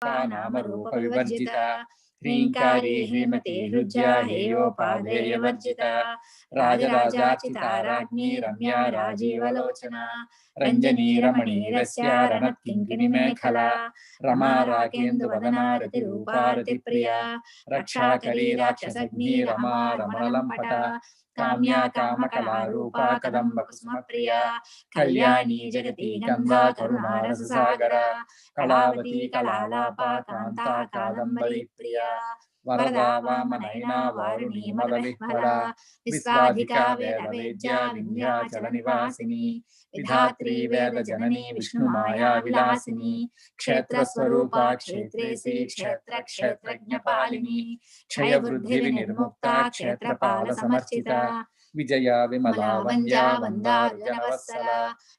नामरूप विवर्जिता ह्रींकारी ह्रीमती हृज्या हेयोपादेय वर्जिता राजराजार्चिता राज्ञी रम्या राजीवलोचना रंजनी रमणीरस्या रणत्किङ्किणी मेखला रमा राकेन्दुवदना रतिरूपा रतिप्रिया रक्षाकरी राक्षसग्नी रमा रमणलम्पटा काम्या कामकलारूपा कदम्बकुसुमप्रिया कल्याणी जगती गंगा करुणारससागरा कलावती कलालापा कांता कादम्बरी प्रिया वरदा वामनयना वारुणी मदविह्वला विश्वाधिका वेदवेद्या विन्ध्याचल निवासिनी विधात्री वेद जननी विष्णुमाया विलासिनी क्षेत्रस्वरूपा क्षेत्रेसी क्षेत्र क्षेत्रज्ञपालिनी क्षयवृद्धि विनिर्मुक्ता क्षेत्रपाल समर्चिता विजया विमला वंद्या वंदार्जनवत्सला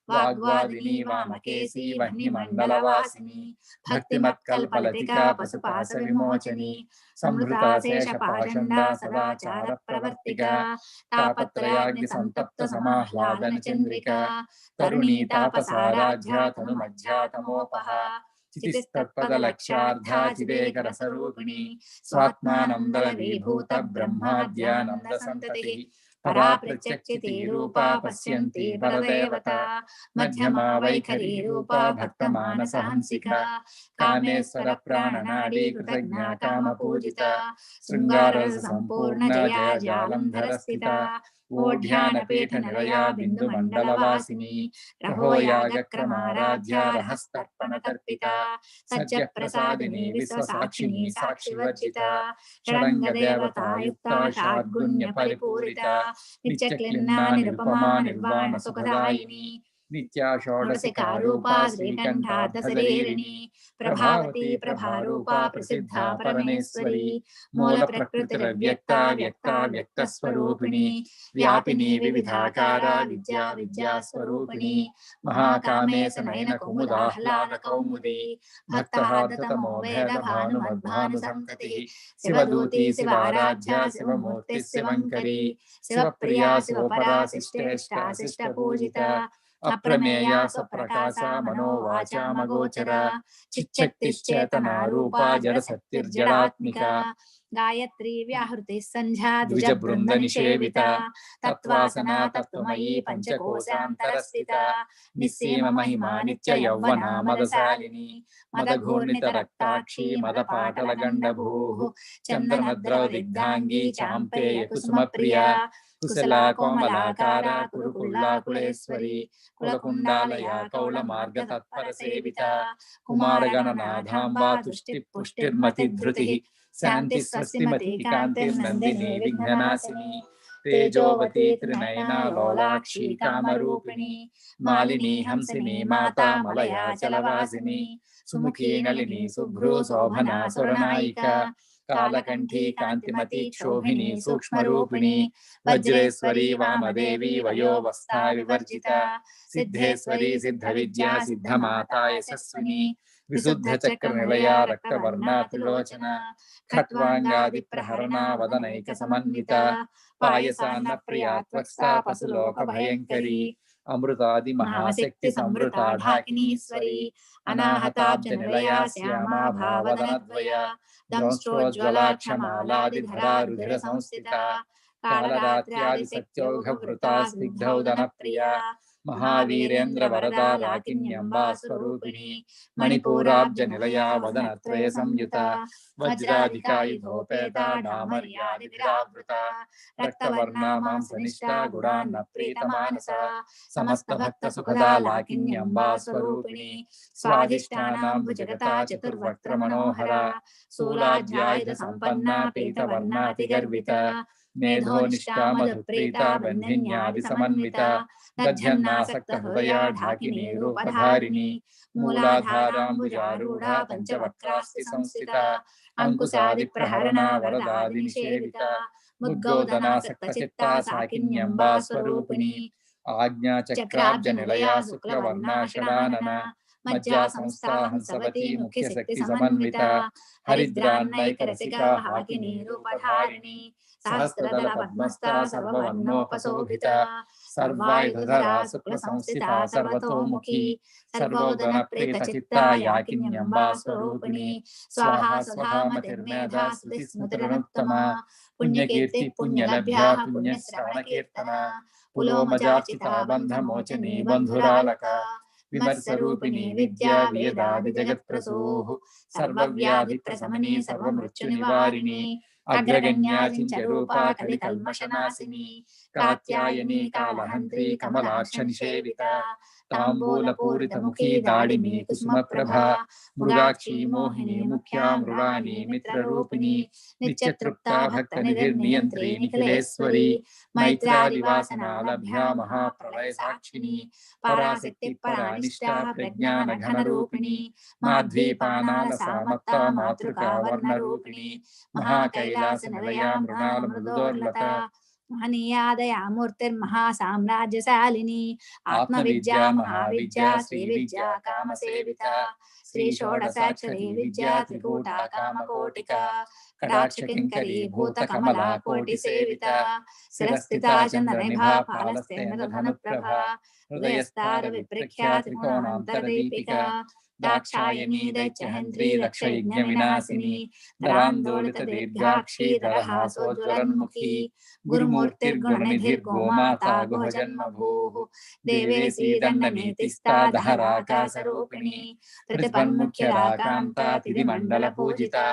वाग्वादिनी वामकेशी वह्निमण्डलवासिनी भक्तिमत्कल्पलतिका पशुपाश विमोचनी संहृता शेषपाषण्डा सदाचार प्रवर्तिका तापत्रयाग्नि संतप्त समाह्लादन चंद्रिका तरुणी तापसाराध्या तनुमध्या तमोपहा चितिस्तत्पदलक्ष्यार्धा चिदेकरसरूपिणी स्वात्मानंद विभूत ब्रह्माद्यानंद संततिः परा प्रत्यक्षिति रूपा पश्यन्ति परदेवता मध्यमा वैखरी रूपा भक्तमानसहंसिका कामेश्वर प्राणनाडी कृतज्ञा कामपूजिता शृंगाररस संपूर्ण जया जालंधरस्थिता ओढ्यानपीठ निलया बिन्दुमण्डलवासिनी रहोयागक्रमाराध्या रहस्तर्पणतर्पिता सज्जप्रसादिनी विश्वसाक्षिणी साक्षिवर्जिता षडङ्गदेवतायुक्ता षड्गुण्यपरिपूरिता नित्यक्लिन्ना निरुपमा निर्वाण सुखदायिनी नित्या षोडशिका रूपा श्रीकण्ठार्धशरीरिणी प्रभावती प्रभारूपा प्रसिद्धा परमेश्वरी मूल प्रकृतिरव्यक्ता व्यक्ता व्यक्तस्वरूपिणी व्यापिनी विविधाकारा विद्या विद्यास्वरूपिणी महाकामेश नयन कुमुदाह्लाद कौमुदी भक्तहार्दतमो वेद भानुमद्भानुसन्ततिः शिवदूती शिवाराध्या शिवमूर्तिः शिवङ्करी शिवप्रिया शिवपरा शिष्टेष्टा शिष्टपूजिता अप्रमेया स्वप्रकाशा मनोवाचा मगोचरा चिच्चक्तिश्चेतना रूपा जडसत्तिर्जडात्मिका गायत्री व्याहृतिः संध्या द्विजवृन्द निषेविता तत्त्वासना तत्त्वमयी पंचकोशान्तरस्थिता निस्सीम महिमा नित्य यौवना मदशालिनी मदघूर्णितरक्ताक्षी मदपाटलगण्डभूः चन्द्रनद्रवदिग्धाङ्गी चाम्पेय कुसुमप्रिया कुशला कोमलाकारा कुरुकुल्लाकुलेश्वरी कुलकुण्डालया कौलमार्गतत्परसेविता कुमारगणनाथाम्बा तुष्टिपुष्टिर्मतिधृतिः शांति स्वस्तिमती कांतिर्नंदिनी विघ्ननाशिनी तेजोवती त्रिनयना लोलाक्षी कामरूपिणी मालिनी हंसिनी माता मलयाचलवासिनी सुमुखी नलिनी शुभ्रू शोभना सुरनायिका कालकंठी कांतिमती क्षोभिनी सूक्ष्मरूपिणी वज्रेश्वरी वामदेवी वयोवस्था विवर्जिता सिद्धेश्वरी सिद्धविद्या सिद्धमाता यशस्विनी विशुद्ध चक्र निलया रक्तवर्णा त्रिलोचना खट्वांगादि प्रहरणा वदनैक समन्विता पायसान्न प्रिया त्वक्ता पशुलोक भयंकरी अमृतादि महाशक्ति समृता ढाकिनीश्वरी अनाहताब्ज निलया श्यामा भावदनद्वया दंष्ट्रोज्ज्वला क्षमालादिधरा रुधिर संस्थिता कालरात्र्यादि सत्यौघवृता स्निग्धौदन प्रिया महावीरेन्द्र वरदा लाकिन्यम्बा स्वरूपिणी मणिपूराब्ज निलया वदनत्रय संयुता वज्राधिका युधोपेता डामर्यादिभिरावृता रक्तवर्णा मांसनिष्ठा गुडान्न प्रीतमानसा समस्त भक्त सुखदा लाकिन्यम्बा स्वरूपिणी स्वाधिष्ठानां भुजगता चतुर्वक्त्र मनोहरा शूलाद्यायुध संपन्ना पीतवर्णातिगर्विता मेधोनिष्ठा मधुप्रीता बन्धिन्यादि समन्विता दध्यन्नासक्त हृदया ढाकिनी रूपधारिणी मूलाधाराम्बुजारूढ़ा पंचवक्त्रास्ति संस्थिता अंकुशादि प्रहरणा वरदादि निषेविता मुद्गोदनासक्त चित्ता साकिन्यम्बा स्वरूपिणी आज्ञा चक्राब्ज निलया शुक्लवर्णा षडानना मज्जा संस्था हंसवती मुख्य शक्ति समन्विता हरिद्रान्नैकरसिका हाकिनी रूपधारिणी सहस्रदल पद्मस्था सर्ववर्णोपशोभिता सर्वायुधरा शुक्लसंस्थिता सर्वतोमुखी सर्वोदनप्रीतचित्ता याकिन्यम्बा स्वरूपिणी स्वाहा स्वधा मतिर्मेधा स्तुतिस्मृतिरनुत्तमा पुण्यकीर्ति पुण्यलभ्या पुण्यश्रवणकीर्तना पुलोमजाचिता बन्धमोचनी बन्धुरालका विमर्शरूपिणी विद्या वेदादि जगत्प्रसूः सर्वव्याधिप्रशमनी सर्वमृत्युनिवारिणी अग्रगण्या चिञ्चरूपा कलिकल्मषनाशिनी कात्यायनी कालहन्त्री कमलाक्षनिषेविता ताम्बूलपूरितमुखी दाडिनी कुसुमप्रभा मृगाक्षी मोहिनी मुख्या मृगानी मित्ररूपिणी नित्यतृप्ता भक्तनिधिर्नियन्त्री निखिलेश्वरी मैत्रादिवासना लभ्या महाप्रलयसाक्षिणी पराशक्ति परानिष्ठा प्रज्ञानघनरूपिणी माध्वीपानालसामत्ता मातृका वर्णरूपिणी महाकैलासनिलया मृणालमृदोर्लता महनीयादया मूर्तिर्महासाम्राज्यशालिनी आत्मविद्या महाविद्या श्रीविद्या कामसेविता श्रीषोडशाक्षरी विद्या त्रिकूटा कामकोटिका कटाक्षकिङ्करी भूतकमला कोटिसेविता शिरस्थिता चन्द्रनिभा फालस्तेन्द्रधनुप्रभा हृदयस्तारविप्रख्या त्रिकोणान्तरदीपिका दाक्षायणी दैत्यहन्त्री दक्षयज्ञविनाशिनी दरान्दोलितदीर्घाक्षी दरहासोज्ज्वलन्मुखी गुरुमूर्तिर्गुणनिधिर्गोमाता गुहजन्मभूः देवेशी दण्डनीतिस्ता दहराकाशरूपिणी प्रतिपन्मुख्यराकान्ता तिथिमण्डलपूजिता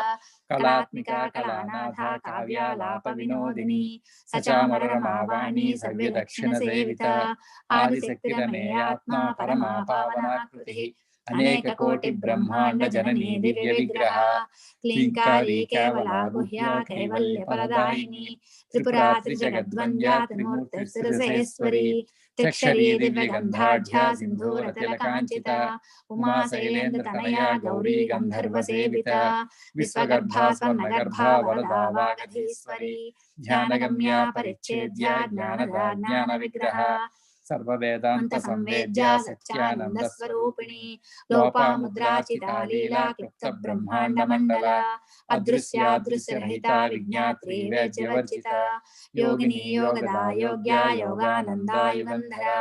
कलात्मिका कलानाथा काव्यालापविनोदिनी सचामररमावाणी सर्वदक्षिणसेविता आदिशक्तिरमेयात्मा परमा पावनाकृतिः अनेककोटि ब्रह्मांड जननी दिव्य विग्रह क्लींकारी केवला गुह्या कैवल्यफलदायिनी त्रिपुरा त्रिजगद्वन्द्या त्रिमूर्तिर्शिरसेश्वरी त्रिक्षरी दिव्यगन्धाढ्या सिन्धूरतिलकाञ्चिता उमा शैलेन्द्रतनया गौरी गन्धर्वसेविता विश्वगर्भा स्वर्णगर्भा वरदा वागधीश्वरी ध्यानगम्या परिच्छेद्या ज्ञानदा ज्ञानविग्रह सर्ववेदांत संवेद्या सच्चानंद स्वरूपिणी लोपामुद्राचिता लीला क्लुप्त ब्रह्मांड मंडला अदृश्यादृश्य रहिता विज्ञात्री वेद्यवर्जिता योगिनी योगदा योग्या योगानंदा युगंधरा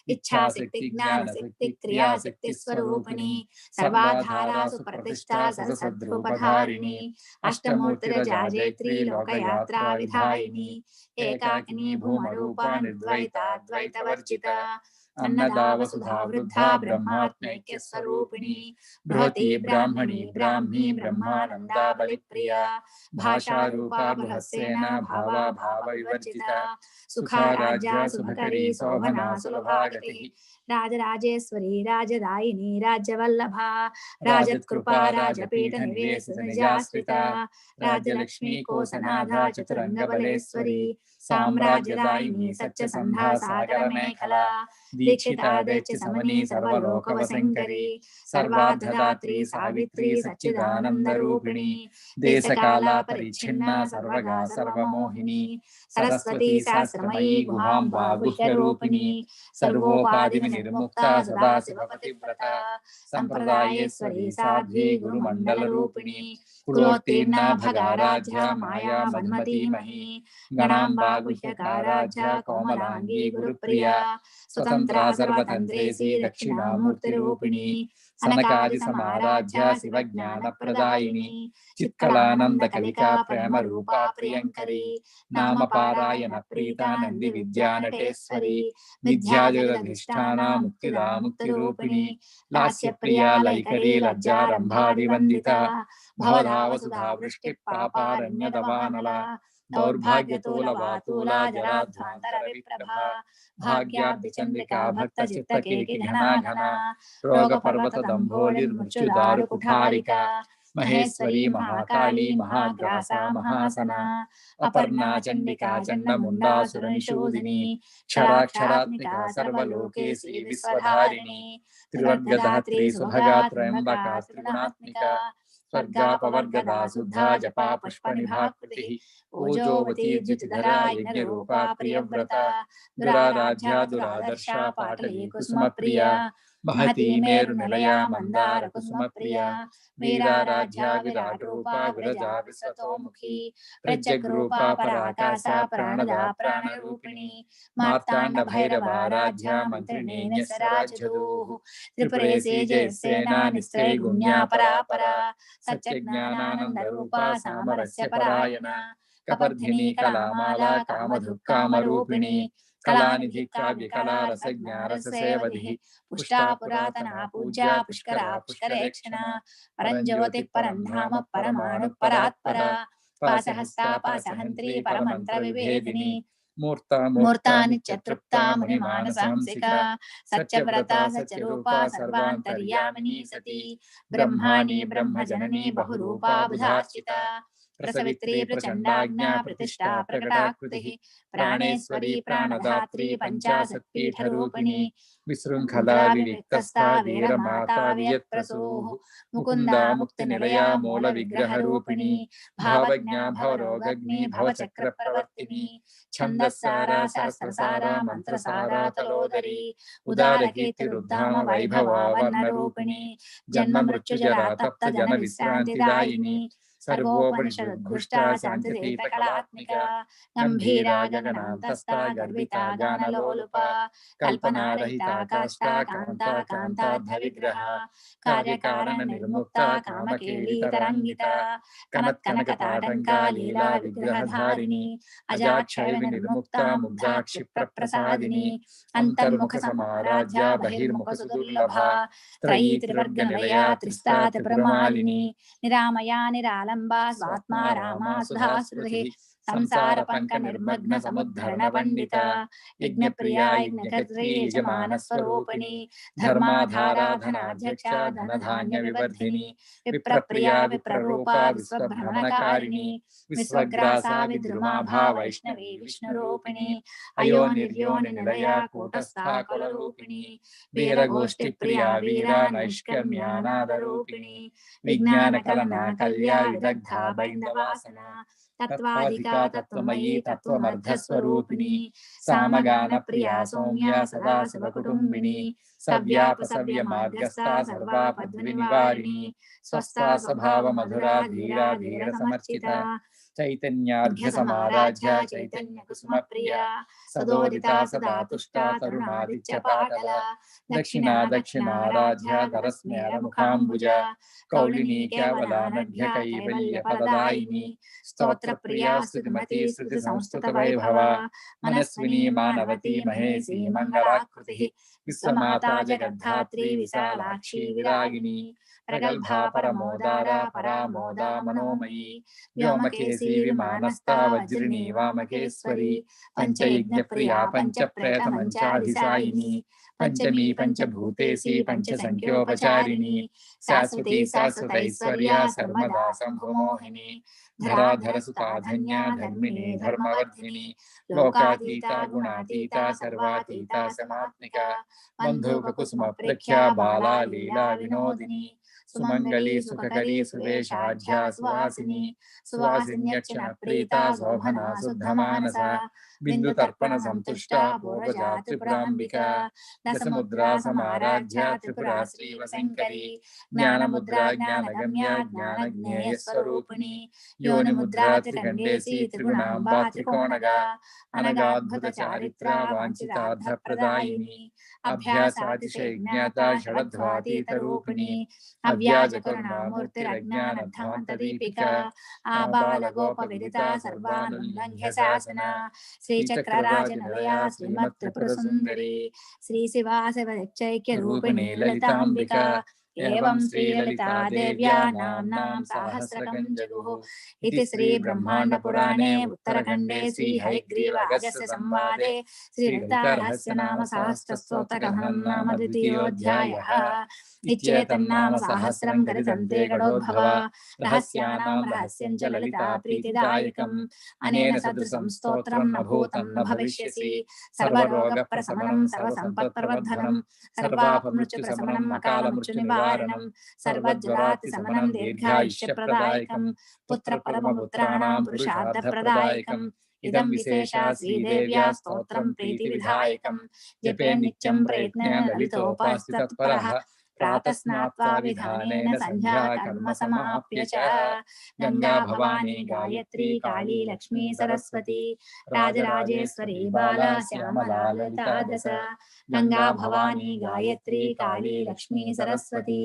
इच्छा शक्ति ज्ञान शक्ति क्रिया शक्ति स्वरूपिणी सर्वाधारा सुप्रतिष्ठा सरसद्रूपधारिणी अष्टमूर्तिरजाजेत्री लोकयात्रा विधायिनी एकाकिनी भूमरूपा निर्द्वैता द्वैतवर्जिता अन्नदा वसुधा वृद्धा ब्रह्मात्मैक्य स्वरूपिणी बृहती ब्राह्मणी ब्राह्मी ब्रह्मानंदा बलिप्रिया भाषा रूपा बृहस्सेना भावा भाव विवर्जिता सुखा राज्या सुभकरी शोभना सुलभागतिः राजराजेश्वरी राजदायिनी राज्यवल्लभा राजत्कृपा राजपीठ निवेश निजाश्रिता राजलक्ष्मी कोसनाधा चतुरंगबलेश्वरी साम्राज्यदायिनी सच्चसन्धा सागर मेखला दीक्षिता दैत्य समनी सर्वलोकवशंकरी सर्वार्थदात्री सावित्री सच्चिदानंद रूपिणी देशकाला परिच्छिन्ना सर्वगा सर्वमोहिनी सरस्वती सहस्रमयी गुहाम्बा गुह्यरूपिणी सर्वोपाधि निर्मुक्ता सदा शिवपतिव्रता संप्रदायेश्वरी साध्वी गुरुमंडल रूपिणी कुलोत्तीर्णा भगाराध्या माया मन्मतीमही गणाम्बा गुह्यकाराध्या कोमलांगी गुरुप्रिया स्वतंत्रा सर्वतंत्रेसी दक्षिणामूर्तिरूपिणी सनकादि समाराध्या शिवज्ञान प्रदायिनी चित्कलानंद कलिका प्रेम रूपा प्रियंकरी नाम पारायण प्रीता नंदी विद्या नटेश्वरी विद्याजगदधिष्ठाना मुक्तिदा मुक्तिरूपिणी लास्य प्रिया लैकरी लज्जारंभादिवंदिता भवधा वसुधा वृष्टि पापारण्यदवानला दौर्भाग्यतूलवातूला जराध्वांतर विप्रभा भाग्याब्धिचंद्रिका भक्त चित्तकेकि घना घना रोग पर्वत दंभोलिर्मृत्युदारु कुठारिका महेश्वरी महाकाली महाग्रासा महासना अपर्णा चंडिका चंडमुंडा सुरनिशूदिनी क्षराक्षरात्मिका सर्वलोकेशी विश्वधारिणी त्रिवर्गधात्री सुभगा त्रयंबका त्रिगुणात्मिका स्वर्गापवर्गदा शुद्धा जपा पुष्पनिभाकृतिः ओजोवती द्युतिधरा यज्ञरूपा प्रियव्रता दुराराध्या दुरादर्शा पाटली कुसुमप्रिया महती मेरुनिलया मंदार कुसुम प्रिया वीराराध्या विराट रूपा विरजा विश्वतोमुखी प्रत्यग्रूपा पराकाशा प्राणदा प्राणरूपिणी मार्तांड भैरवाराध्या मंत्रिणी स्वराज्यधूः त्रिपुरेशे जयसेना निस्त्रय गुण्या परापरा सच्चज्ञानानंद रूपा सामरस्य परायणा कपर्धिनी कलामाला कामधुक्कामरूपिणी कलानिधि काव्य कला रसज्ञा रससेवधिः पुष्टा पुरातना पूज्या पुष्करा पुष्करेक्षणा परंज्योति परंधाम परमाणु परात्परा पासहस्ता पासहंत्री परमंत्र विभेदिनी मूर्ता नित्यतृप्ता मुनिमानसहंसिका सत्यव्रता सत्यरूपा सर्वान्तर्यामिनी सती ब्रह्माणि ब्रह्मजननी बहुरूपा बुधार्चिता प्रसवित्री प्रचंडाज्ञा प्रतिष्ठा प्रकटाकृतिः प्राणेश्वरी प्राणदात्री पंचाशत्पीठरूपिणी विशृंखला विविक्तस्था वीरमाता वियत्प्रसूः मुकुंदा मुक्तिनिलया मूलविग्रहरूपिणी भावज्ञा भवरोगग्नि भवचक्रप्रवर्तिनी छन्दस्सारा सहस्रसारा मंत्रसारा तलोदरी उदारकीर्तिरुद्धाम वैभवा वर्णरूपिणी जन्म मृत्युजरा तप्त जन विश्रांतिदायिनी सर्वोपनिषदुद्घुष्टा शान्तितीर्थकलात्मिका गंभीरा गगनान्तस्था गर्विता गानलोलुपा कल्पनारहिता काष्ठा कांता कांतार्धविग्रहा कार्यकारण निर्मुक्ता कामकेली तरंगिता कनत्कनकताटंका लीला विग्रहधारिणी अजाक्षय निर्मुक्ता मुग्धा क्षिप्रप्रसादिनी अंतर्मुख समाराध्या बहिर्मुख सुदुर्लभा त्रयी त्रिवर्गनिलया त्रिस्ता त्रिपुरमालिनी निरामया निरालंबा स्वात्मा रामा सुधा श्रुतिः संसार पंक निर्मग्न समुद्धरण पंडिता यज्ञप्रिया यज्ञकर्त्री यजमान स्वरूपिणी धर्माधारा धनाध्यक्षा धनधान्य विवर्धिनी विप्रप्रिया विप्ररूपा विश्वभ्रमणकारिणी विश्वग्रासा विद्रुमाभा वैष्णवी विष्णुरूपिणी अयो निर्योनि निलया कूटस्था कुलरूपिणी वीरगोष्ठी प्रिया वीरा नैष्कर्म्यानादरूपिणी विज्ञान कलना कल्या विदग्धा बैन्दवासना तत्वाधिका तत्वमयी तत्वमर्धस्वरूपिणी सामगान प्रिया सौम्या सदा शिवकुटुम्बिनी सव्यापसव्य मार्गस्था सर्वापद्विनिवारिणी स्वस्था स्वभाव मधुरा धीरा धीर समर्चिता चैतन्यार्घ्य समाराध्या चैतन्य कुसुम प्रिया सदोदिता सदा तुष्टा तरुणादित्य पाटला दक्षिणा दक्षिणाराध्या धरस्मेर मुखाम्बुजा कौलिनी केवलानघ्य कैवल्य फलदायिनी स्तोत्र प्रिया स्तुतिमती स्तुति संस्तुत वैभवा मनस्विनी मानवती महेशी मंगलाकृतिः विश्वमाता जगद्धात्री विशालाक्षी विरागिनी प्रगल्भा परमोदारा परामोदा मनोमयी व्योमकेशी विमानस्था वज्रिणी वामकेश्वरी पंचयज्ञ प्रिया पंचप्रेत मंचाधिसायिनी पंचमी पंचभूतेशी पंचसंख्योपचारिणी शाश्वती शाश्वतैश्वर्या सर्वदा शंभुमोहिनी धराधर सुता धन्या धर्मिणी धर्मवर्धिनी लोकातीता गुणातीता सर्वातीता समात्मिका बंधुक कुसुम प्रख्या बाला लीला विनोदिनी सुमंगली सुखकरी सुवेशाढ्या सुवासिनी सुवासिन्यक्षण प्रीता शोभना शुद्धमानसा बिंदु तर्पण संतुष्टा पूर्वजा त्रिपुरांबिका दशमुद्रा समाराध्या त्रिपुरा श्रीवशंकरी ज्ञानमुद्रा ज्ञानगम्या ज्ञानज्ञेय स्वरूपिणी योनिमुद्रा त्रिकंडेशी त्रिगुणांबा त्रिकोणगा अनगाद्भुत चारित्रा वांछितार्थप्रदायिनी अभ्यासातिशयज्ञाता षडध्वातीत रूपिणी अव्याज करुणामूर्तिरज्ञानध्वान्तदीपिका आबालगोपविदिता सर्वानुल्लङ्घ्य शासना श्रीचक्रराजनिलया श्रीमत्त्रिपुरसुन्दरी श्रीशिवाशिवैक्यरूपिणी ललिताम्बिका एवं श्रीललिता देव्या नाम्नां सहस्रकं जगुः इति श्री ब्रह्मांड पुराणे उत्तरखंडे श्री हयग्रीव अगस्त्य संवादे श्रीललिता रहस्य नाम सहस्रस्तोत्रकथनं नाम द्वितीयोऽध्यायः इत्येतन्नाम सहस्रं गरितन्ते गणोद्भव रहस्यानां रहस्यं च ललिता प्रीतिदायकम् अनेन सदृशं स्तोत्रं न भूतं न भविष्यसि सर्वरोगप्रशमनं सर्वसम्पत्प्रवर्धनं सर्वापमृत्युप्रशमनं अकालमृत्युनिवारणं सर्वज्वरातिशमनं दीर्घायुष्यप्रदायकं पुत्रपरमपुत्राणां पुरुषार्थप्रदायकं idam vishesha Sridevya stotram priti vidhayakam jape nityam prayatnena lalitopasti tatparaha प्रातः स्नात्वा विधानेन संध्या कर्म समाप्य च गंगा भवानी गायत्री काली लक्ष्मी सरस्वती राजराजेश्वरी बाला श्यामला ललिता दश गंगा भवानी गायत्री काली लक्ष्मी सरस्वती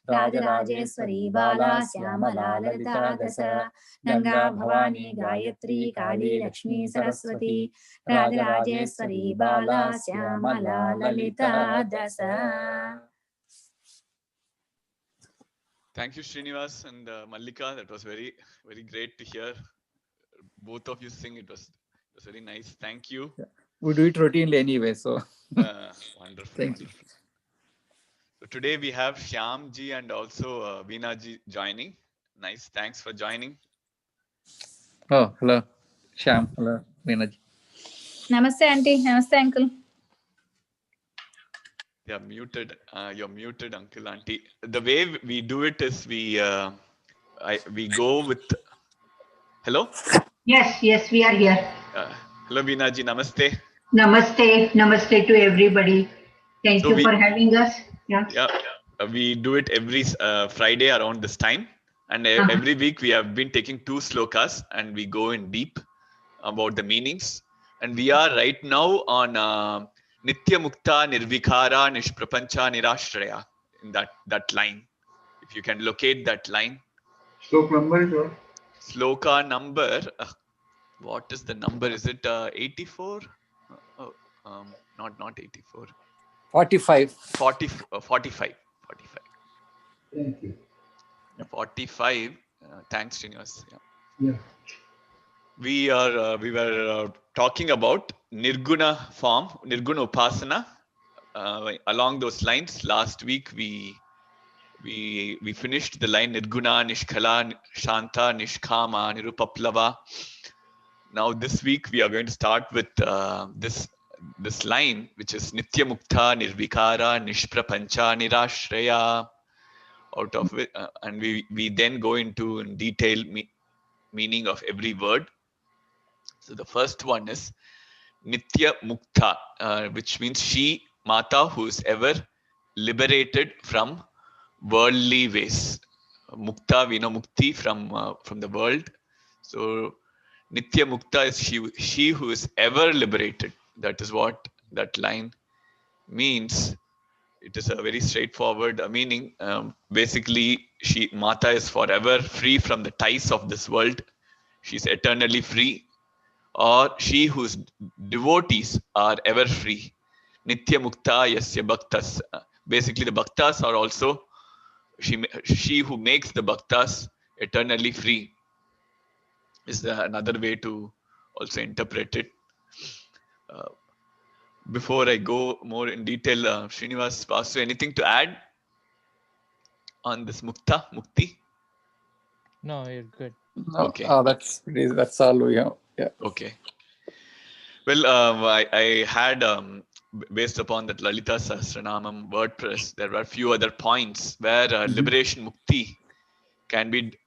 राजराजेश्वरी बाला श्यामला ललिता दश गंगा भवानी गायत्री काली लक्ष्मी सरस्वती राजराजेश्वरी बाला श्यामला ललिता दश. Thank you, Srinivas and Mallika. That was very, very great to hear both of you sing. It was very nice. Thank you. Yeah. We do it routinely anyway, so wonderful. Thank you. So today we have Shyam ji and also Veena ji joining. Nice. Thanks for joining. Oh, hello, Shyam. Hello, Veena ji. Namaste, auntie. Namaste, uncle. They are muted. You're muted, uncle, auntie. The way we do it is we go with. Hello. Yes, we are here. Hello, Veena ji. Namaste. Namaste to everybody. Thank you for having us. Yeah. We do it every Friday around this time, and every week we have been taking 2 slokas and we go in deep about the meanings. And we are right now on Nitya Mukta Nirvikara Nishprapancha Nirashraya, in that line. If you can locate that line. Sloka number is what? Sloka number. What is the number? Is it 84? Not 84. 45. 45. Thank you. 45. Thanks, Srinivas. Yeah. We were talking about Nirguna form, Nirguna Upasana. Along those lines, last week we finished the line Nirguna, Nishkala, Shanta, Nishkama, Nirupaplava. Now this week we are going to start with this line, which is Nitya Mukta, Nirvikara, Nishprapancha, Nirashraya. Out of it, and we then go into in detail meaning of every word. So the first one is Nitya Mukta, which means she, Mata, who is ever liberated from worldly ways. Mukta, we know Mukti from the world. So Nitya Mukta is she who is ever liberated. That is what that line means. It is a very straightforward meaning. Basically, Mata is forever free from the ties of this world. She's eternally free. Or she whose devotees are ever free. Nitya Mukta Yasya Bhaktas. Basically, the Bhaktas are also she who makes the Bhaktas eternally free. Is another way to also interpret it. Before I go more in detail, Srinivas, Vasu, anything to add on this Mukti? No, you're good. No, okay. That's all we have. Yeah. Okay. Well, I had, based upon that Lalitha Sahasranama WordPress, there were a few other points where liberation Mukti can be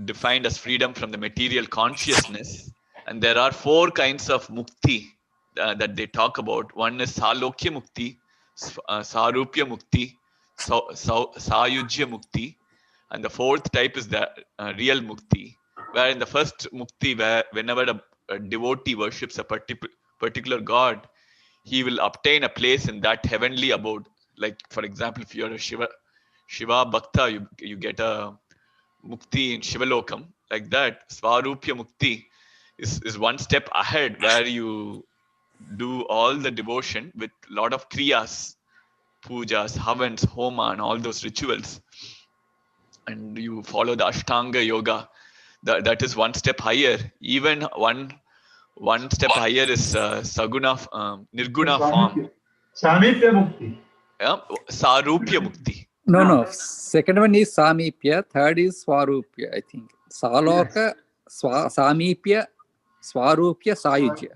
defined as freedom from the material consciousness. And there are 4 kinds of Mukti that they talk about. One is Salokya Mukti, Sarupya Mukti, Sayujya Mukti, and the 4th type is the real Mukti, where in the first Mukti, where whenever a devotee worships a particular god, he will obtain a place in that heavenly abode. Like, for example, if you're a Shiva Bhakta, you get a Mukti in Shivalokam. Like that, Swarupya Mukti is one step ahead, where you do all the devotion with a lot of kriyas, pujas, havans, homa, and all those rituals, and you follow the Ashtanga yoga. That is one step higher. Even one step higher is Saguna, Nirguna form. Samipya Mukti. Yeah, Sarupya Mukti. No. Second one is Samipya. Third is Swarupya, I think. Saloka, Samipya, Swarupya, Sayujya.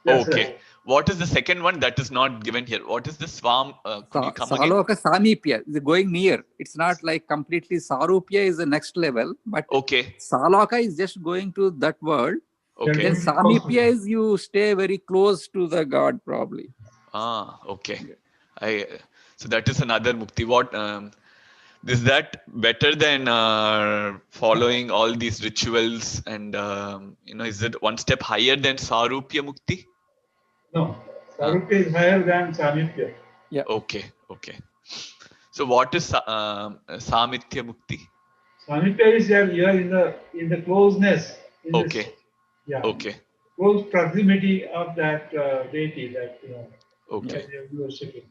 Yes, Okay. sir. What is the second one that is not given here? What is the Swam? Could you come Saloka, again? Samipya is going near. It's not like completely. Sarupya is the next level, but Okay. Saloka is just going to that world. Okay. Then Samipya is you stay very close to the God probably. Okay. So that is another mukti. What is that better than following all these rituals and is it one step higher than Sarupya mukti? No, Sarupya is higher than Samipya. Yeah. Okay. So what is Samitya mukti? Samipya is you are in the closeness. Okay. Yeah. Okay. Close proximity of that deity that Okay. that you are worshipping.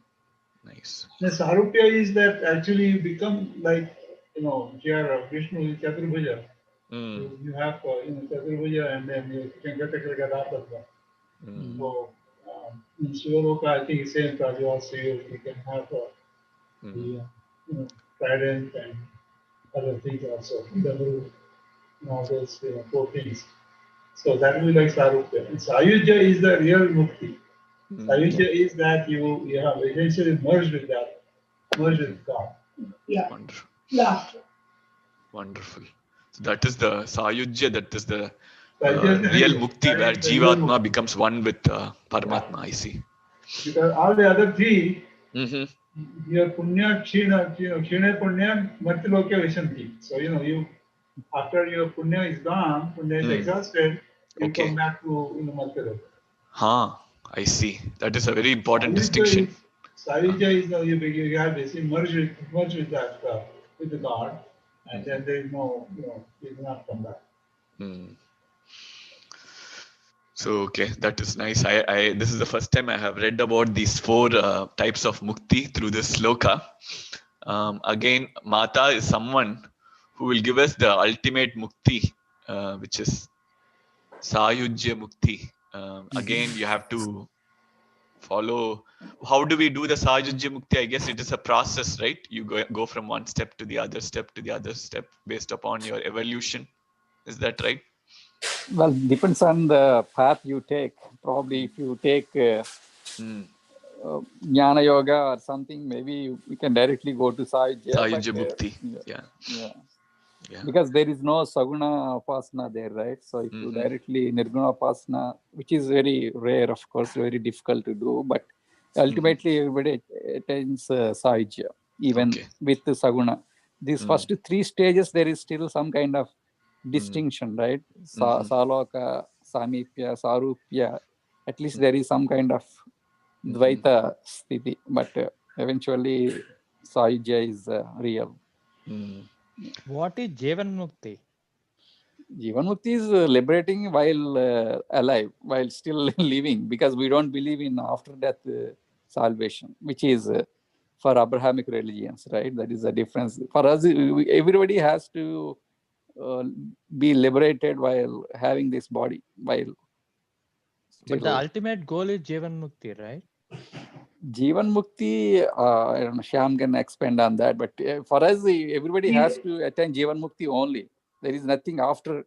Nice. The Sarupya is that actually you become like here Vishnu is Chaturbhuja. You have Chaturbhuja and then you can get a So in Shivaloka, I think it's same Prajivas, you can have the trident and other things also. The all those 4 things. So that will be like Sarupya. And Sayujya is the real mukti. Sayujya is that you have essentially merged with that, merged with God. Yeah. Wonderful. Yeah. Wonderful. So that is the Sayujya, that is the Sayujya real is mukti, where the real Jivatma mukti. becomes one with Paramatma. I see. Because all the other 3, Mm-hmm. your punya, kshina punya, martilokya vishanti. So, you after your punya is gone, punya is exhausted, you come back to martilokya. I see. That is a very important distinction. Sayujya is you have this merge with that with the God, and then there is no you do not come back. So okay, that is nice. I this is the first time I have read about these 4 types of mukti through this sloka. Again, Mata is someone who will give us the ultimate mukti, which is Sayujya mukti. Again, you have to follow. How do we do the Sayujya mukti? I guess it is a process, right? You go from one step to the other step to the other step based upon your evolution. Is that right? Well, depends on the path you take. Probably if you take Jnana Yoga or something, maybe we can directly go to Sayujya. Sayujya mukti. Yeah. Because there is no Saguna Upasana there, right? So if you directly Nirguna Upasana, which is very rare, of course, very difficult to do, but ultimately everybody attains Sayujya, even with the Saguna. These first 3 stages, there is still some kind of distinction, right? Saloka, Samipya, Sarupya, at least there is some kind of Dvaita sthiti, but eventually Sayujya is real. What is Jivan Mukti? Jivan Mukti is liberating while alive, while still living, because we don't believe in after-death salvation, which is for Abrahamic religions, right? That is the difference. For us, everybody has to be liberated while having this body. But the ultimate goal is Jivan Mukti, right? Jivan Mukti, I don't know, Shyam can expand on that, but for us, everybody has to attain Jivan Mukti only. There is nothing after.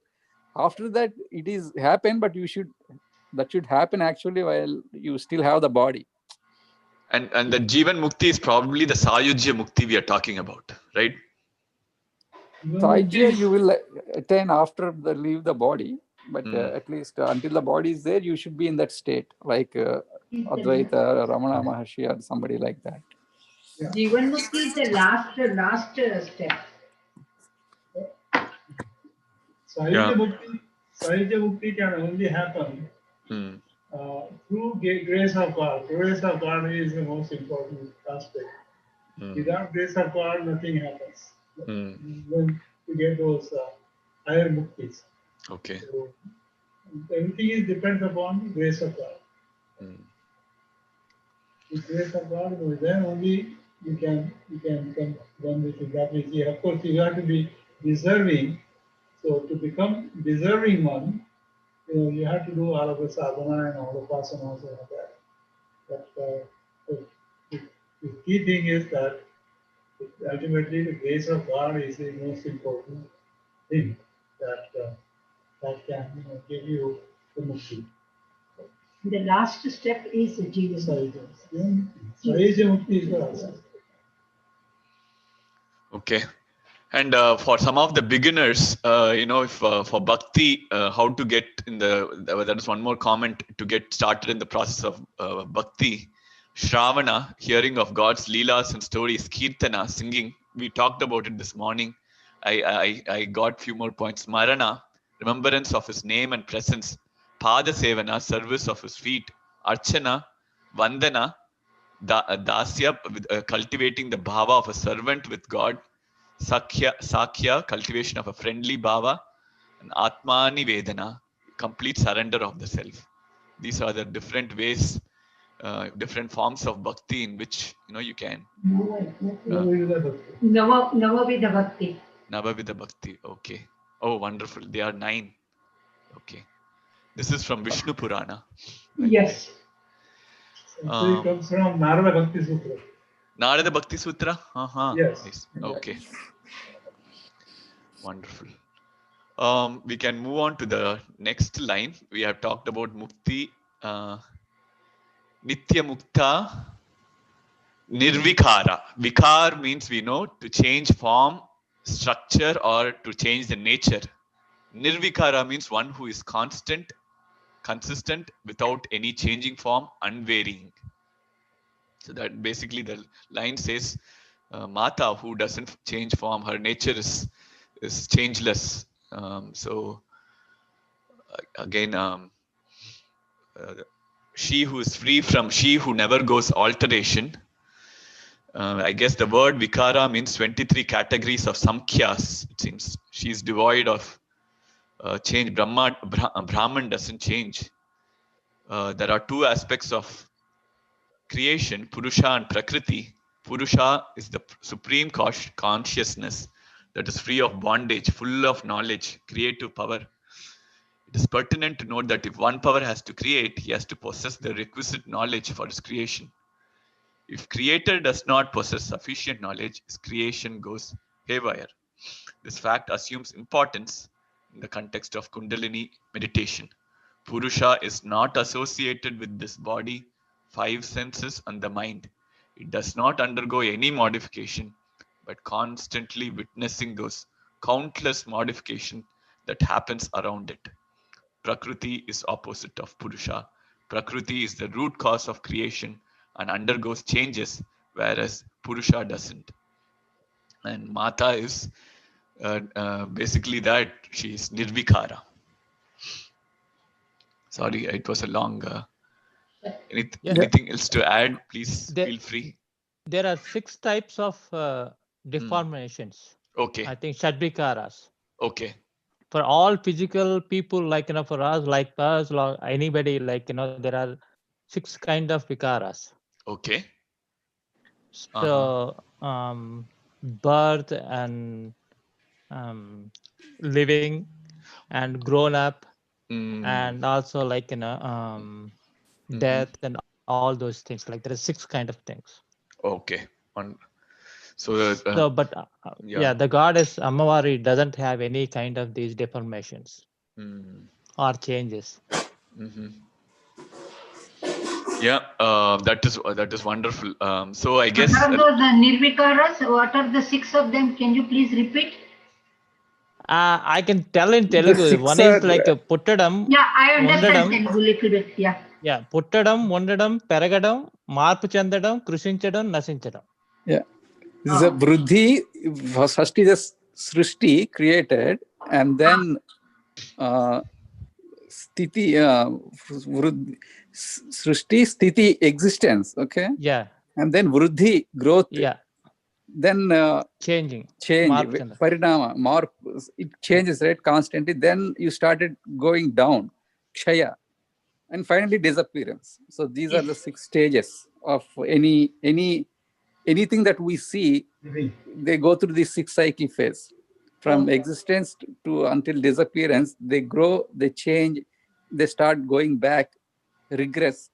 After that, it is happen, but that should happen actually while you still have the body. And the Jivan Mukti is probably the Sayujya Mukti we are talking about, right? Sayujya you will attain after leave the body, but at least until the body is there, you should be in that state, like Advaita, Ramana Maharshi, or somebody like that. Jivan Mukti is the last step. Sayujya Mukti can only happen through grace of God. Grace of God is the most important aspect. Without grace of God, nothing happens. When you get those higher muktis. Okay. So, everything depends upon the grace of God. The grace of God, then only you can become one with it. That means, of course, you have to be deserving. So to become deserving one, you have to do all of the sadhana and all the upasanas and all that. But the key thing is that ultimately the grace of God is the most important thing that can give you the mukti. The last step is Jiva Sayujya Mukti is the last step. Okay. And for some of the beginners, if for bhakti, how to get in that is one more comment to get started in the process of bhakti. Shravana, hearing of God's leelas and stories, kirtana, singing. We talked about it this morning. I got few more points. Marana, remembrance of his name and presence. Pada sevana, service of his feet. Archana, vandana, dasya, cultivating the bhava of a servant with God. Sakya, cultivation of a friendly bhava, and Atmani Vedana, complete surrender of the self. These are the different ways, different forms of bhakti in which you can. Navavidha Bhakti. Navavidha Bhakti. Okay. Oh, wonderful. They are 9. Okay. This is from Vishnu Purana. Yes. So it comes from Narada Bhakti Sutra. Narada Bhakti Sutra? Yes. Nice. Okay. Wonderful. We can move on to the next line. We have talked about Mukti, Nitya Mukta, Nirvikara. Vikar means we know to change form, structure, or to change the nature. Nirvikara means one who is constant, consistent, without any changing form, unvarying. So that basically the line says, Mata, who doesn't change form, her nature is changeless. So again, she who is free from, she who never goes alteration. I guess the word Vikara means 23 categories of Samkhyas, it seems. She is devoid of change. Brahman doesn't change. There are 2 aspects of creation, Purusha and Prakriti. Purusha is the supreme consciousness that is free of bondage, full of knowledge, creative power. It is pertinent to note that if one power has to create, he has to possess the requisite knowledge for his creation. If creator does not possess sufficient knowledge, his creation goes haywire. This fact assumes importance in the context of Kundalini meditation. Purusha is not associated with this body, 5 senses, and the mind. It does not undergo any modification, but constantly witnessing those countless modifications that happens around it. Prakriti is opposite of Purusha. Prakriti is the root cause of creation and undergoes changes, whereas Purusha doesn't. And Mata is basically that she is Nirvikara. Sorry, it was a long. Anything else to add? Please feel free. There are 6 types of deformations. Okay. I think Shadvikaras. Okay. For all physical people, like for us, like anybody, there are 6 kind of vikaras. Okay. So birth and living and grown up and also death and all those things. Like there are 6 kind of things. Okay. So the goddess Amavari doesn't have any kind of these deformations or changes. Yeah, that is wonderful. So I guess. What are those Nirvikaras? What are the 6 of them? Can you please repeat? I can tell in Telugu. One is like Puttadam. Yeah, I understand Telugu little bit. Yeah. Yeah, Puttadam, Undadam, Peragadam, Marpu Chandadam, Krushinchadam, Nasinchadam. Yeah. This is a Vruddhi. First is a Srishti created, and then Sthiti, Srishti, Sthiti, existence. Okay. Yeah. And then Vruddhi, growth. Yeah. Then change, Parinama, more, it changes, right, constantly. Then you started going down, Kshaya, and finally disappearance. So these are the 6 stages of anything that we see. They go through the 6 cycle phase. From existence to until disappearance, they grow, they change, they start going back, regress.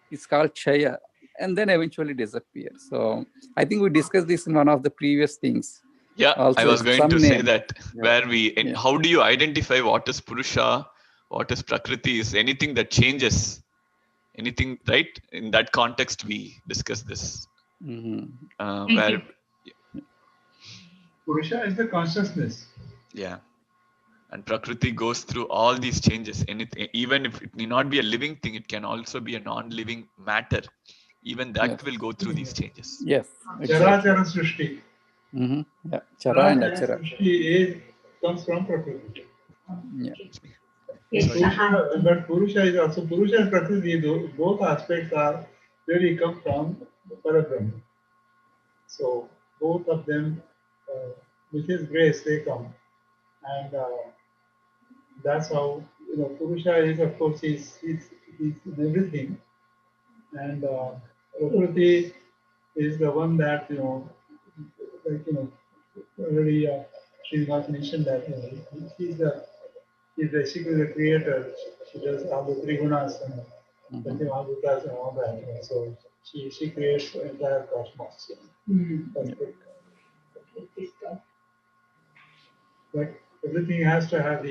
It's called Kshaya, and then eventually disappear. So I think we discussed this in one of the previous things. Yeah, also, I was going to say that how do you identify what is Purusha, what is Prakriti, is anything that changes, anything, right? In that context, we discussed this. Purusha is the consciousness. Yeah. And Prakriti goes through all these changes. Even if it may not be a living thing, it can also be a non-living matter. Even that will go through these changes. Yes. Chara Exactly. Chara Srishti. Yeah. Chara and Achara. Srishti comes from Prakriti. Yeah. But Purusha is also, Purusha and Prakriti, both aspects are really come from Parabrahma. So both of them, with his grace, they come. And that's how, Purusha is, of course, he's in everything. And Prakriti is the one that, already Srinivas mentioned that, she's basically the creator. She does all the trigunas and Pratimabhutas and all that. So she creates the entire cosmos. That's good. But everything has to have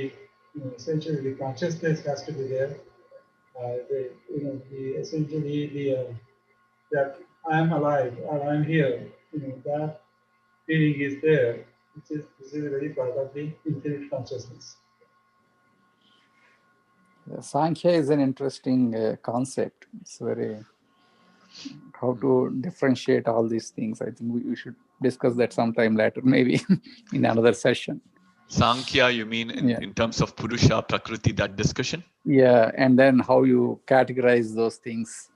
essentially the consciousness has to be there. That I am alive or I am here. That feeling is there. This is a very part of the infinite consciousness. Sankhya is an interesting concept. It's very how to differentiate all these things. I think we should discuss that sometime later, maybe in another session. Sankhya, you mean in terms of Purusha, Prakriti, that discussion? Yeah, and then how you categorize those things.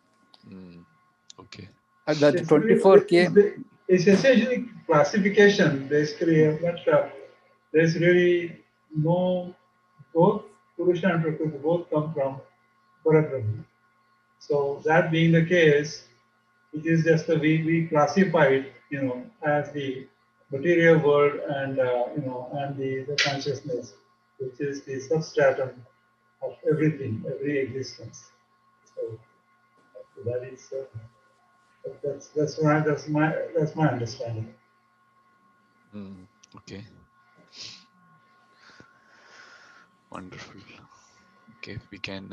Okay. That 24K. It's essentially classification, basically, but there's really no, both Purusha and Prakriti both come from Parabrahma. So that being the case, it is just we classify it, as the material world and and the consciousness, which is the substratum of everything, every existence. So that is that's my understanding. Okay. Wonderful. Okay, we can.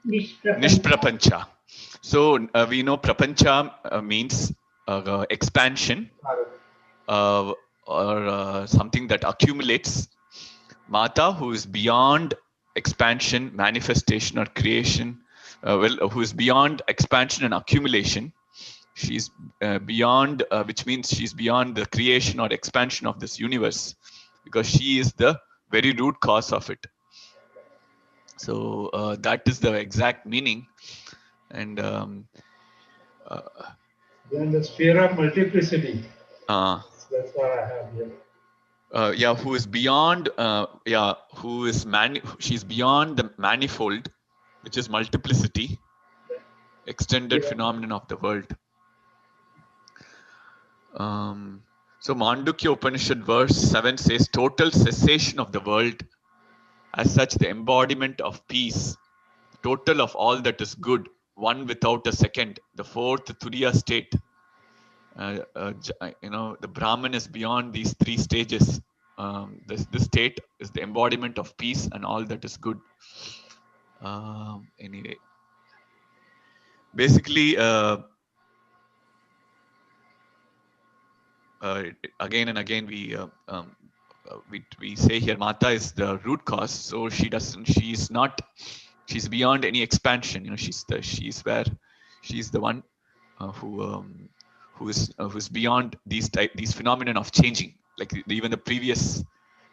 Nishprapancha. So we know prapancha means expansion or something that accumulates. Mata, who is beyond expansion, manifestation, or creation, who is beyond expansion and accumulation. She's beyond, which means she's beyond the creation or expansion of this universe, because she is the very root cause of it. So that is the exact meaning. And then the sphere of multiplicity. That's what I have here. Who is beyond? She's beyond the manifold, which is multiplicity, extended phenomenon of the world. So Mandukya Upanishad verse 7 says, total cessation of the world, as such the embodiment of peace, total of all that is good, one without a second, the fourth Turiya state. The Brahman is beyond these three stages. This state is the embodiment of peace and all that is good. Anyway, basically, again and again we say here Mata is the root cause, so she's beyond any expansion. She's the one who is beyond these phenomenon of changing. Like even the previous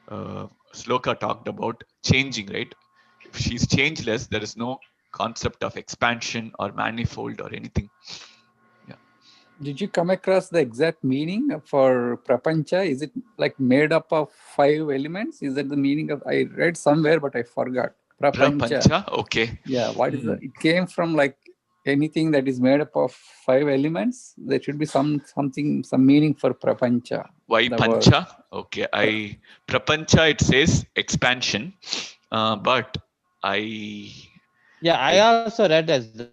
sloka talked about changing, right? If she's changeless, there is no concept of expansion or manifold or anything. Did you come across the exact meaning for prapancha? Is it like made up of 5 elements? Is that the meaning of? I read somewhere, but I forgot. Prapancha. Okay. Yeah. What is it came from? Like anything that is made up of 5 elements. There should be some meaning for prapancha. Why pancha? Okay. Prapancha. It says expansion, but I also read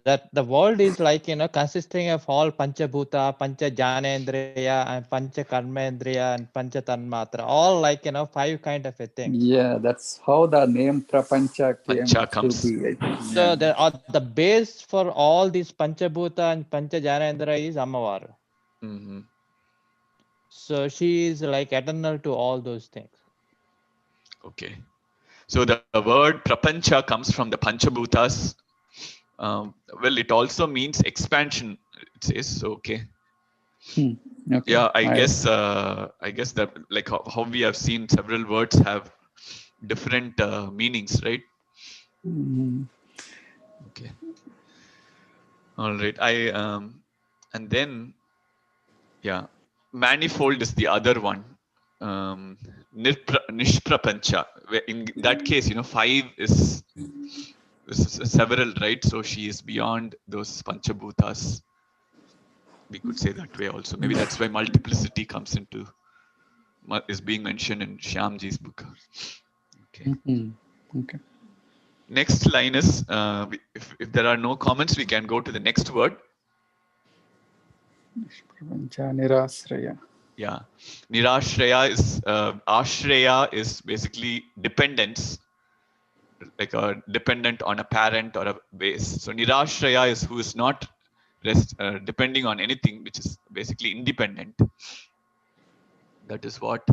that the world is like, consisting of all Panchabhuta, Pancha Jnanendriya, and Pancha Karmendriya, and Pancha Tanmatra, all like, 5 kind of a thing. Yeah, that's how the name Prapancha comes. To be. So the base for all these Panchabhuta and Pancha Jnanendriya is Amavar. So she is like eternal to all those things. Okay. So the word prapancha comes from the Panchabhutas. Well, it also means expansion, it says. Okay. Okay. Yeah, I guess that like how we have seen several words have different meanings, right? Okay. All right. And then, yeah, manifold is the other one. Nishprapancha. In that case, 5 is several, right? So she is beyond those Panchabhutas. We could say that way also. Maybe that's why multiplicity is being mentioned in Shyamji's book. Okay. Okay. Next line is, if there are no comments, we can go to the next word. Nirashraya. Yeah. Nirashraya is, Ashraya is basically dependence, like a dependent on a parent or a base. So Nirashraya is who is not depending on anything, which is basically independent. That is what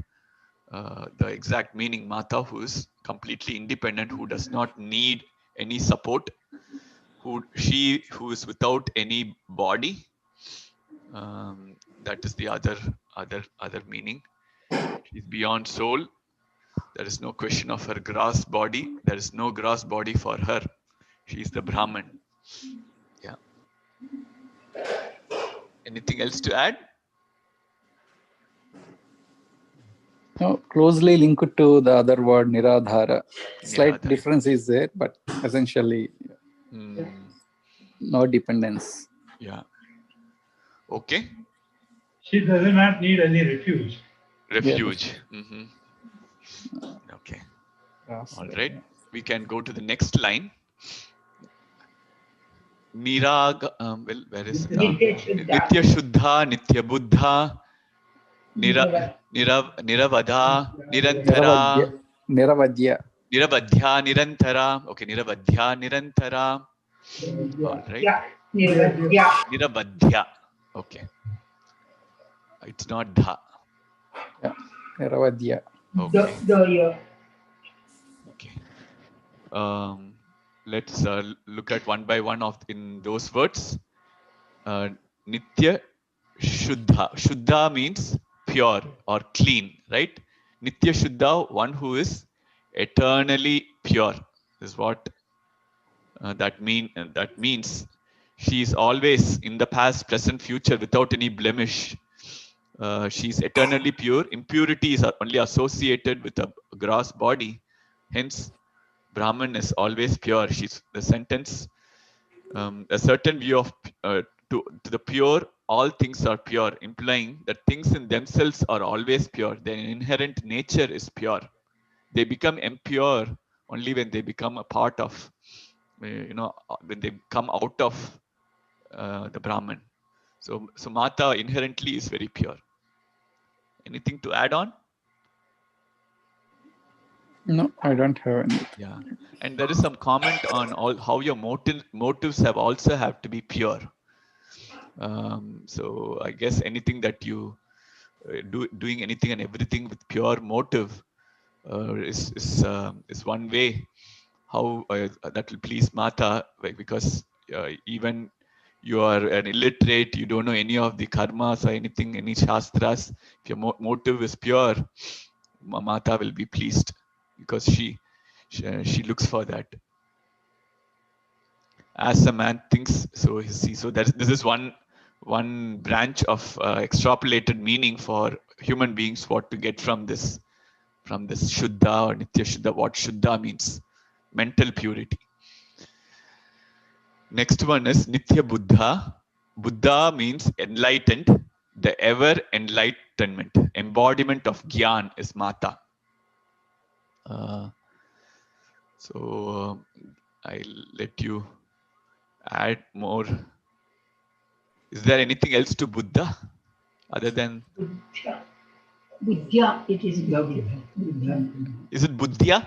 the exact meaning, Mata, who is completely independent, who does not need any support, who is without any body. That is the other meaning. She's beyond soul. There is no question of her gross body. There is no gross body for her. She is the Brahman. Yeah. Anything else to add? No, closely linked to the other word Niradhara. Slight Niradhara. difference is there, but essentially no dependence. Yeah. Okay. She does not need any refuge. Refuge. Okay. All right. We can go to the next line. Niraga, well, where is it? Nitya Shuddha, Nitya Buddha, Niravadha, Nirantara, Niravadya. Niravadhya, Nirantara. Okay, Niravadhya, Nirantara. All right. Niravadhya. Okay. It's not dha. Yeah. Niravadya. Okay. Okay. Let's look at one by one in those words. Nitya Shuddha. Shuddha means pure or clean, right? Nitya Shuddha, one who is eternally pure, is what that means. She is always in the past, present, future, without any blemish. She's eternally pure. Impurities are only associated with a gross body. Hence, Brahman is always pure. She's the sentence. A certain view of to the pure, all things are pure, implying that things in themselves are always pure. Their inherent nature is pure. They become impure only when they become a part of, when they come out of the Brahman. So Mata inherently is very pure. Anything to add on? No, I don't have any. Yeah, and there is some comment on how your motives have to be pure. So I guess anything that you doing anything and everything with pure motive is one way how that will please Mata, because even you are an illiterate, you don't know any of the karmas or anything, any shastras. If your motive is pure, Mata will be pleased, because she looks for that. As a man thinks, so he sees. So this is one branch of extrapolated meaning for human beings, what to get from this Shuddha or Nitya Shuddha. What Shuddha means, mental purity. Next one is Nitya Buddha. Buddha means enlightened, the ever enlightenment, embodiment of Gyan is Mata. So I'll let you add more. Is there anything else to Buddha other than Buddha? It is Buddha. Is it Buddhya?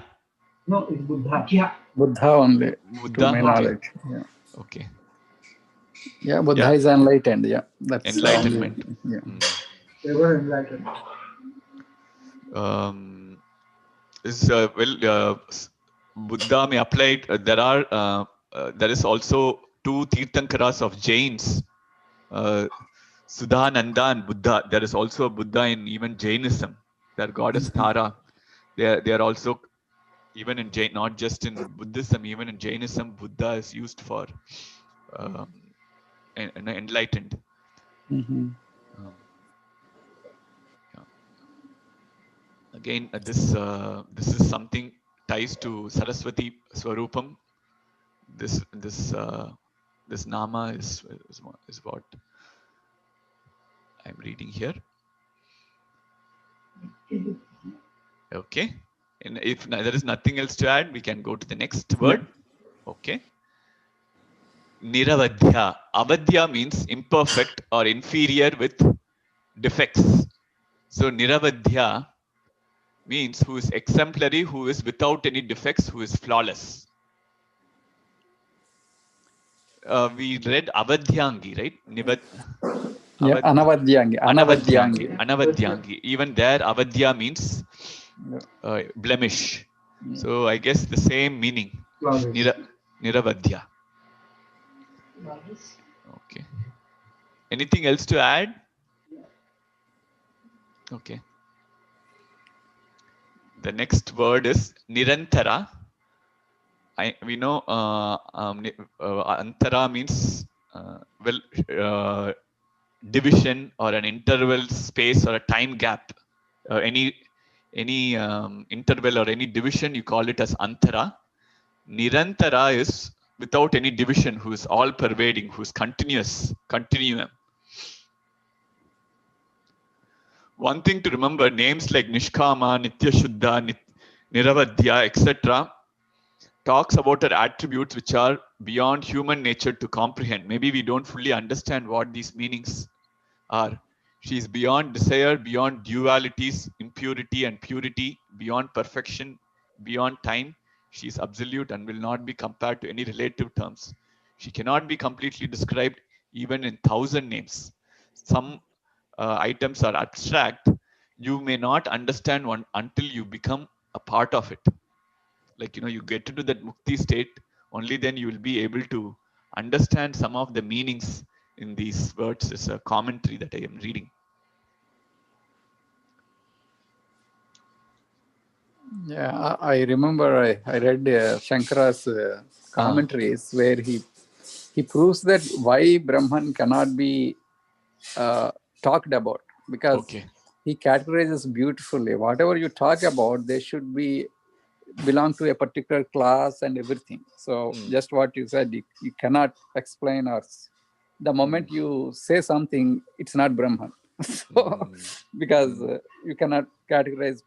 No, it's Buddha. Buddha only. Buddha, To my okay. knowledge. Yeah. Okay. Yeah, Buddha is enlightened. Yeah, that's enlightenment. Yeah. They were enlightened. Buddha may apply it. There is also two Tirthankaras of Jains, Sudhananda and Buddha. There is also a Buddha in even Jainism. Their goddess Tara. They are also, even in Jain, not just in Buddhism, even in Jainism, Buddha is used for enlightened. Again, this is something ties to Saraswati Swarupam. This nama is what I'm reading here. Okay, and if there is nothing else to add, we can go to the next word. Okay. Niravadhya. Avadhya means imperfect or inferior with defects. So Niravadhya means who is exemplary, who is without any defects, who is flawless. We read Avadhyangi, right? Anavadhyangi. Anavadhyangi. Even there, Avadhya means blemish. So I guess the same meaning. Niravadhya. Okay. Anything else to add? Okay. The next word is Nirantara. We know Antara means division or an interval space or a time gap. Any interval or any division, you call it as Antara. Nirantara is without any division, who is all pervading, who is continuum. One thing to remember, names like Nishkama, Nitya Shuddha, Niravadhya, etc. talks about her attributes which are beyond human nature to comprehend. Maybe we don't fully understand what these meanings are. She is beyond desire, beyond dualities, impurity and purity, beyond perfection, beyond time. She is absolute and will not be compared to any relative terms. She cannot be completely described even in 1,000 names. Some items are abstract. You may not understand one until you become a part of it. Like, you get into that mukti state, only then you will be able to understand some of the meanings in these words. It's a commentary that I am reading. Yeah, I remember I read Shankara's commentaries where he proves that why Brahman cannot be talked about, because he categorizes beautifully. Whatever you talk about, they should belong to a particular class and everything. So just what you said, you cannot explain us. The moment you say something, it's not Brahman. So, because you cannot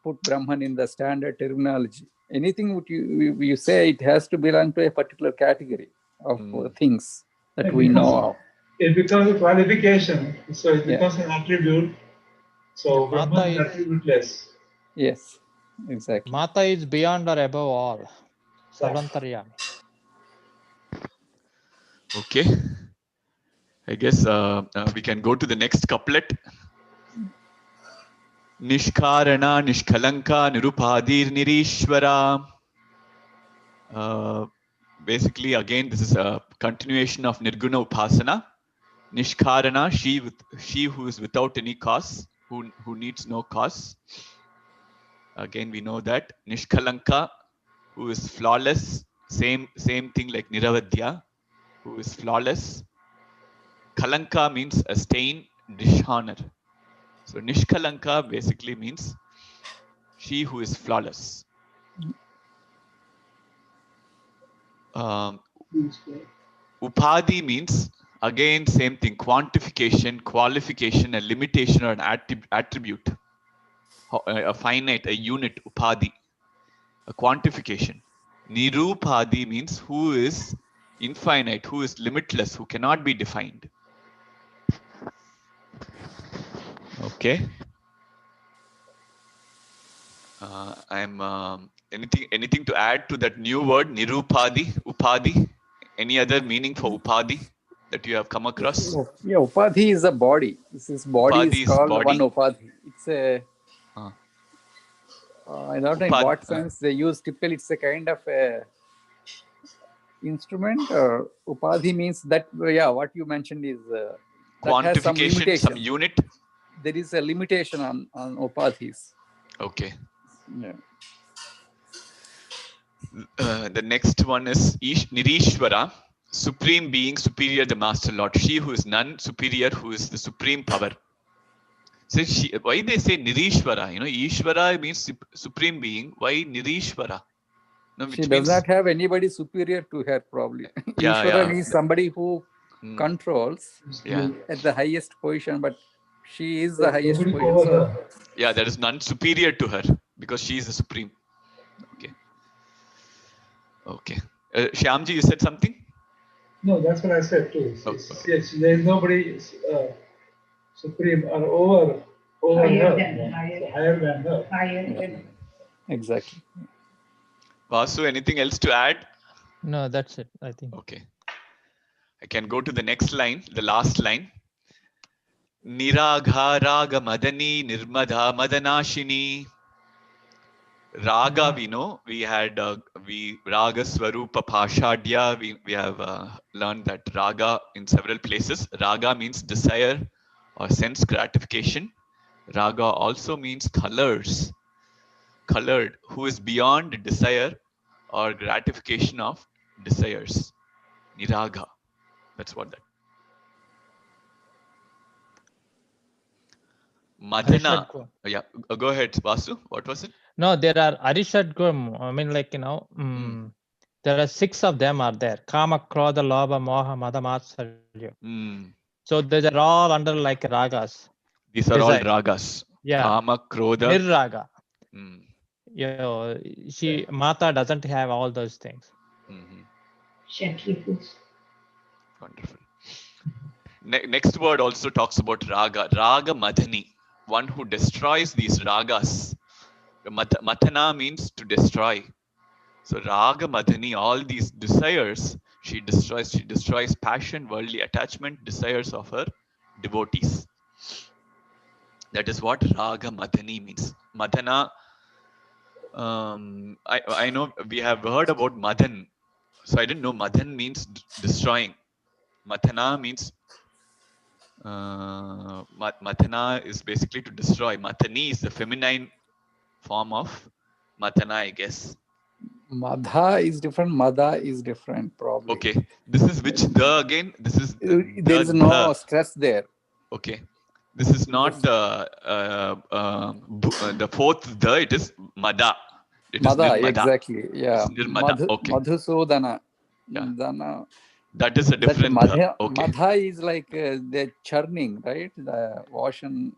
put Brahman in the standard terminology. Anything what you say, it has to belong to a particular category of things that we know of. It becomes a qualification, so it becomes an attribute. So Brahman is attributeless. Yes, exactly. Mata is beyond or above all. Sarvantaryami. Okay. I guess we can go to the next couplet. Nishkarana, Nishkalanka, Nirupadir, Nirishwara. Basically, again, this is a continuation of Nirguna Upasana. Nishkarana, she who is without any cause, who needs no cause. Again, we know that. Nishkalanka, who is flawless. Same thing like Niravadhya, who is flawless. Kalanka means a stain, dishonor. So Nishkalanka basically means she who is flawless. Upadhi means, again, same thing, quantification, qualification, a limitation or an attribute, a finite, a unit, upadhi, a quantification. Nirupadhi means who is infinite, who is limitless, who cannot be defined. Okay. Anything to add to that new word, Nirupadhi, Upadhi? Any other meaning for Upadhi that you have come across? Yeah, Upadhi is a body. This body Upadhi is is called body. one Upadhi. It's a, I don't know in what sense they use. Typically, it's a kind of a instrument. Or Upadhi means that, yeah, what you mentioned is that has some Quantification, limitation. some unit. There is a limitation on Upadhis. Okay. Yeah. The next one is Nirishwara, supreme being, superior, the master lord. She who is none superior, who is the supreme power. So why they say Nirishwara? You know, Ishvara means supreme being. Why Nirishwara? No, She does not have anybody superior to her, probably. Yeah, Ishvara means somebody who controls at the highest position, but she is the highest position. So, yeah, there is none superior to her because she is the supreme. Okay. Okay. Shyamji, you said something? No, that's what I said too. Okay. Yes, there is nobody supreme or over Higher her. than her. So higher than her. Higher than exactly. Vasu, anything else to add? No, that's it, I think. Okay. I can go to the next line, the last line. Niragha raga madani nirmada madanashini. Raga, we know, we had Raga Swarupa Pashadya, we have learned that Raga in several places. Raga means desire or sense gratification. Raga also means colors, colored, who is beyond desire or gratification of desires. Niraga, that's what that. Madana, yeah, go ahead, Vasu, what was it? No, there are Arishadgurm. I mean, like, you know, there are 6 of them are there. Kama, Krodha, Lobha, Moha, Mada, Matsarya. So these are all under like ragas. These are all ragas. Yeah. Kama, Krodha. Nirraga. You know, Mata doesn't have all those things. Wonderful. Next word also talks about raga. Raga Madhani, one who destroys these ragas. Matana means to destroy. So Raga Madhani, all these desires, she destroys. She destroys passion, worldly attachment, desires of her devotees. That is what Raga Madhani means. Madhana, I know we have heard about Madhan. So I didn't know Madhan means destroying. Mathana means Mathana is basically to destroy. Mathani is the feminine form of Mathana, I guess. Madha is different, Mada is different, probably. Okay. This is which the again? This is there is no stress there. Okay. This is not the fourth the, it is Mada. It Mada, is Nirmada. exactly. Yeah. Okay. Madhusudana. Yeah. Dana. That is a different okay. Madha is like the churning, right? The ocean.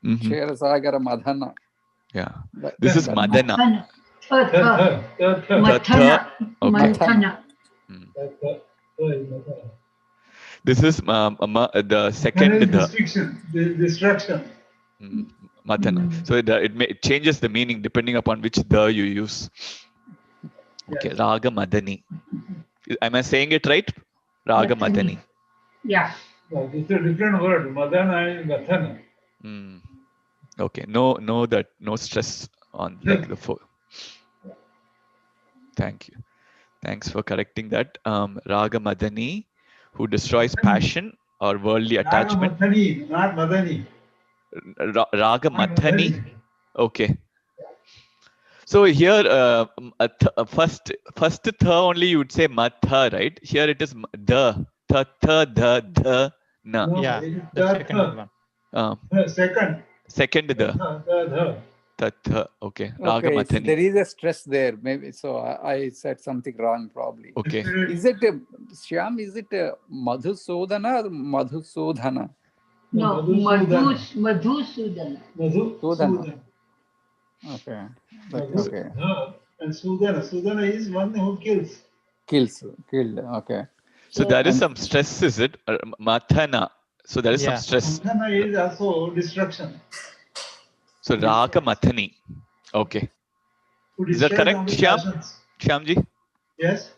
Ksherasagara Madhana. Yeah. This is Madana. Manthana. This is the second destruction. Madana. So it changes the meaning depending upon which the you use. Okay, yes. Raga Madani. Am I saying it right? Raga Madani. Yeah. No, it's a different word. Madana and Mathana. Okay. No stress on like the four. Thank you. Thanks for correcting that. Raga Madani, who destroys passion or worldly attachment. Raga Madani, not Madani. Raga Madhani. Okay. So here, first tha only you would say matha, right? Here it is the na. No, yeah, the second one. Second the. Okay. Raga Madhani. There is a stress there, maybe. So I said something wrong, probably. Okay. Is it Shyam? Is it Madhusudana or Madhusudhana? No, Madhusudana. Madhusudana. Okay. Okay. And Sudana is one who kills. Killed. Okay. So there is some stress, is it? Mathana. So there is some stress. Mathana is also destruction. So Raga Mathani. Okay. Is that correct, Shyamji? Yes.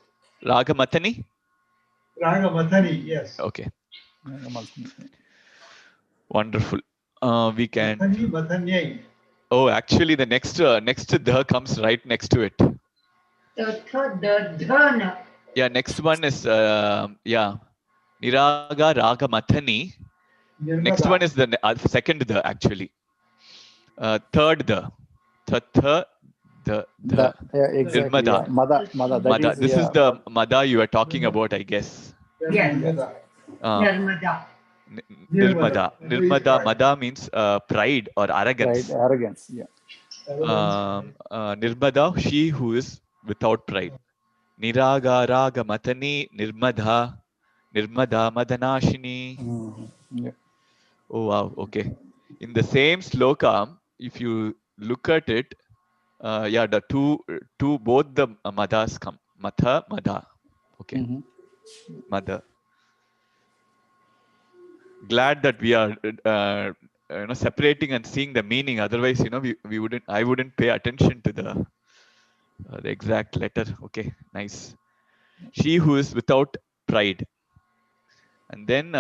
Raga Mathani? Raga Mathani, yes. Okay. Wonderful. We can. Mathani, Mathanyai. Oh, actually, the next the comes right next to it. The Yeah, next one is yeah, Niraga Raga Mathani. Next one is the second the actually. Third the. The yeah, exactly. Nirmada. Yeah. Mada. Mada. This is the Mada you are talking about, I guess. Yes. Nirmada. Nirmada. Nirmada. Nirmada. Mada means pride or arrogance. Pride, arrogance. Yeah. Nirmada, she who is without pride. Niraga Raga Matani Nirmada. Nirmada Madanashini. Yeah. Oh wow, okay. In the same sloka, if you look at it, yeah, the two both the madas come. Matha, Mada. Okay. Mada. Glad that we are separating and seeing the meaning. Otherwise, I wouldn't pay attention to the exact letter. Okay, nice. She who is without pride. And then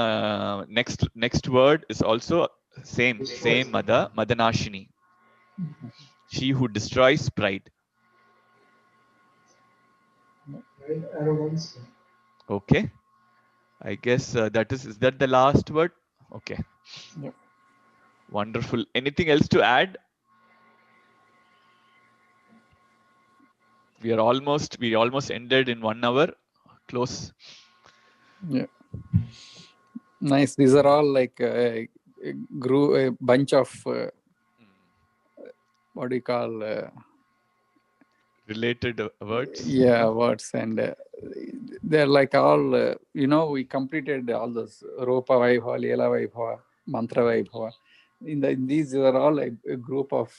next word is also same Mada, Madanashini. She who destroys pride. Arrogance. Okay. I guess that is that the last word? Okay. Yep. Wonderful. Anything else to add? We almost ended in 1 hour. Close. Yeah. Nice. These are all like a bunch of what do you call related words. Yeah, words, and they're like all we completed all those Rupa Vaibhava, Leela Vaibhava, Mantra Vaibhava. In these are all a group of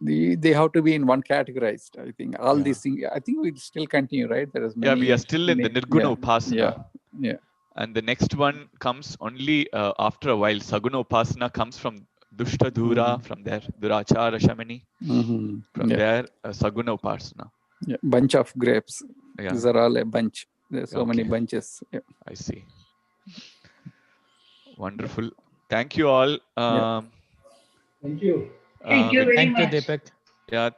they have to be in one categorized. I think all these things. I think we still continue, right? There is many. Yeah, we are still in the Nirguna Upasana. Yeah. And the next one comes only after a while. Saguna Upasana comes from Dushta Dura, from there Durachara Shamani, from there Saguna Upasana. Yeah, bunch of grapes. Yeah. These are all a bunch. There's so many bunches. Yeah. I see. Wonderful. Thank you all. Thank you. Thank you very Thank you, much. Deepak. Yeah.